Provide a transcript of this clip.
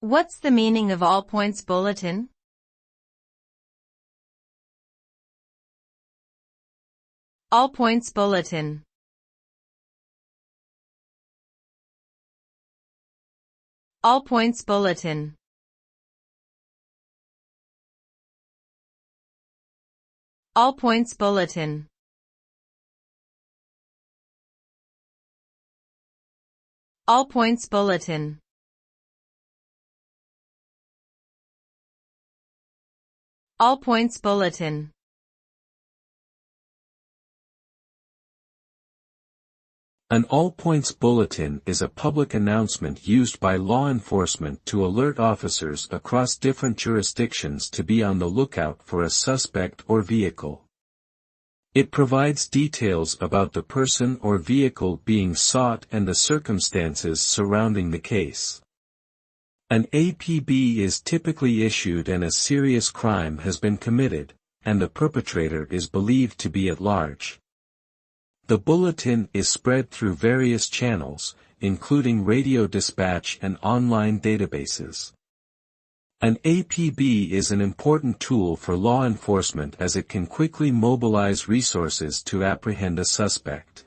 What's the meaning of all-points bulletin? All-points bulletin. All-points bulletin. All-points bulletin. All-points bulletin. All-points bulletin. An all-points bulletin is a public announcement used by law enforcement to alert officers across different jurisdictions to be on the lookout for a suspect or vehicle. It provides details about the person or vehicle being sought and the circumstances surrounding the case. An APB is typically issued and a serious crime has been committed, and the perpetrator is believed to be at large. The bulletin is spread through various channels, including radio dispatch and online databases. An APB is an important tool for law enforcement as it can quickly mobilize resources to apprehend a suspect.